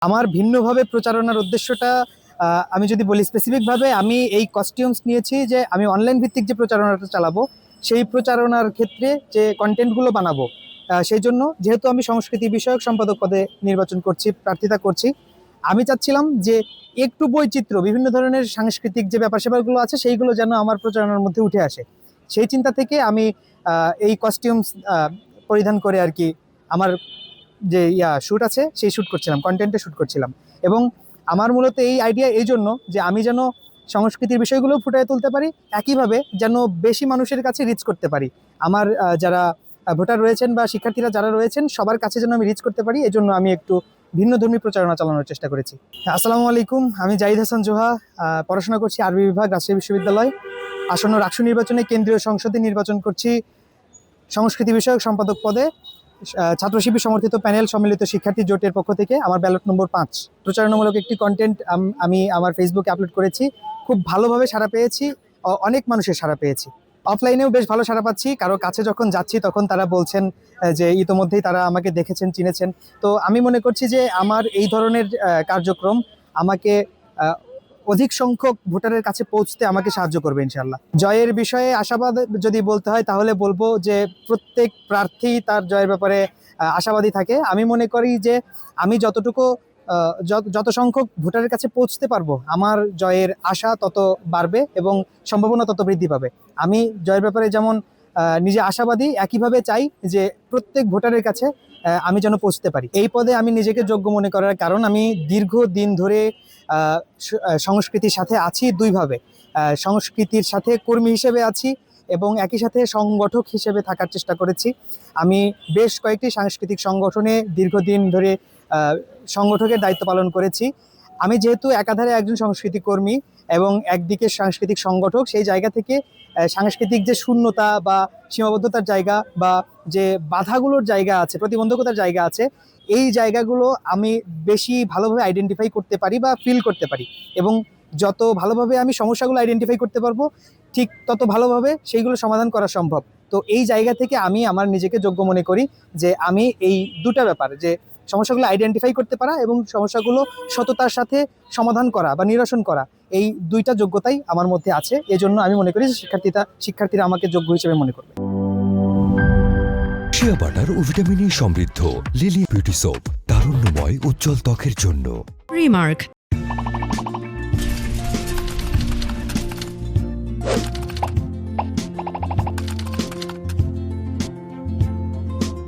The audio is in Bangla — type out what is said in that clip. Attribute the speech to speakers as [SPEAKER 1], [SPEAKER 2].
[SPEAKER 1] আমার ভিন্নভাবে প্রচারণার উদ্দেশ্যটা আমি যদি বলি স্পেসিফিকভাবে আমি এই কস্টিউমস নিয়েছি যে আমি অনলাইন ভিত্তিক যে প্রচারণাটা চালাবো সেই প্রচারণার ক্ষেত্রে যে কন্টেন্টগুলো বানাবো সেই জন্য যেহেতু আমি সংস্কৃতি বিষয়ক সম্পাদক পদে নির্বাচন করছি, প্রার্থিতা করছি, আমি চাচ্ছিলাম যে একটু বৈচিত্র্য, বিভিন্ন ধরনের সাংস্কৃতিক যে ব্যাপার স্যাপারগুলো আছে সেইগুলো যেন আমার প্রচারণার মধ্যে উঠে আসে। সেই চিন্তা থেকে আমি এই কস্টিউমস পরিধান করে আর কি আমার যে শ্যুট আছে সেই শ্যুট করছিলাম, কন্টেন্টে শ্যুট করছিলাম। এবং আমার মূলত এই আইডিয়া এই জন্য যে আমি যেন সংস্কৃতির বিষয়গুলো ফুটিয়ে তুলতে পারি, একইভাবে যেন বেশি মানুষের কাছে রিচ করতে পারি। আমার যারা ভোটার রয়েছেন বা শিক্ষার্থীরা যারা রয়েছেন সবার কাছে যেন আমি রিচ করতে পারি, এজন্য আমি একটু ভিন্নধর্মী প্রচারণা চালানোর চেষ্টা করেছি। আসসালামু আলাইকুম, আমি জাহিদ হাসান জোহা, পড়াশোনা করছি আরবি বিভাগ, রাজশাহী বিশ্ববিদ্যালয়। আসন্ন রাকসু নির্বাচনে কেন্দ্রীয় সংসদে নির্বাচন করছি সংস্কৃতি বিষয়ক সম্পাদক পদে। ছাত্র শিবির সমর্থিত প্যানেল সম্মিলিত শিক্ষার্থী জোটের পক্ষ থেকে আমার ব্যালট নম্বর 5। প্রচারণামূলক একটি কন্টেন্ট আমি আমার ফেসবুকে আপলোড করেছি, খুব ভালোভাবে সাড়া পেয়েছি, অনেক মানুষের সাড়া পেয়েছি। অফলাইনেও বেশ ভালো সাড়া পাচ্ছি, কারো কাছে যখন যাচ্ছি তখন তারা বলছেন যে ইতোমধ্যেই তারা আমাকে দেখেছেন, চিনেছেন। তো আমি মনে করছি যে আমার এই ধরনের কার্যক্রম আমাকে অধিক সংখ্যক ভোটারের কাছে পৌঁছতে আমাকে সাহায্য করবে ইনশাল্লাহ। জয়ের বিষয়ে আশাবাদ যদি বলতে হয় তাহলে বলবো যে প্রত্যেক প্রার্থী তার জয়ের ব্যাপারে আশাবাদী থাকে। আমি মনে করি যে আমি যতটুকু যত সংখ্যক ভোটারের কাছে পৌঁছতে পারবো আমার জয়ের আশা তত বাড়বে এবং সম্ভাবনা তত বৃদ্ধি পাবে। আমি জয়ের ব্যাপারে যেমন নিজে আশাবাদী, একইভাবে চাই যে প্রত্যেক ভোটারের কাছে আমি যেন পৌঁছতে পারি। এই পদে আমি নিজেকে যোগ্য মনে করার কারণ আমি দীর্ঘদিন ধরে সংস্কৃতির সাথে আছি দুইভাবে। সংস্কৃতির সাথে কর্মী হিসেবে আছি এবং একই সাথে সংগঠক হিসেবে থাকার চেষ্টা করেছি। আমি বেশ কয়েকটি সাংস্কৃতিক সংগঠনে দীর্ঘদিন ধরে সংগঠকের দায়িত্ব পালন করেছি। আমি যেহেতু একাধারে একজন সংস্কৃতি কর্মী এবং একদিকে সাংস্কৃতিক সংগঠক, সেই জায়গা থেকে সাংস্কৃতিক যে শূন্যতা বা সীমাবদ্ধতার জায়গা বা যে বাধাগুলোর জায়গা আছে, প্রতিবন্ধকতার জায়গা আছে, এই জায়গাগুলো আমি বেশি ভালোভাবে আইডেন্টিফাই করতে পারি বা ফিল করতে পারি। এবং যত ভালোভাবে আমি সমস্যাগুলো আইডেন্টিফাই করতে পারবো ঠিক তত ভালোভাবে সেইগুলো সমাধান করা সম্ভব। তো এই জায়গা থেকে আমি আমার নিজেকে যোগ্য মনে করি যে আমি এই দুটা ব্যাপার, যে সমস্যাগুলো আইডেন্টিফাই করতে পারা এবং সমস্যাগুলো সততার সাথে সমাধান করা বা নিরসন করা, এই দুইটা যোগ্যতাই আমার মধ্যে আছে। এজন্য আমি মনে করি যে শিক্ষার্থীরা আমাকে যোগ্য হিসেবে মনে করবে।
[SPEAKER 2] শিয়া বাটার ও ভিটামিন ই সমৃদ্ধ লিলি বিউটি সোপ, তারুণ্যময় উজ্জ্বল ত্বকের জন্য।
[SPEAKER 3] রিমার্ক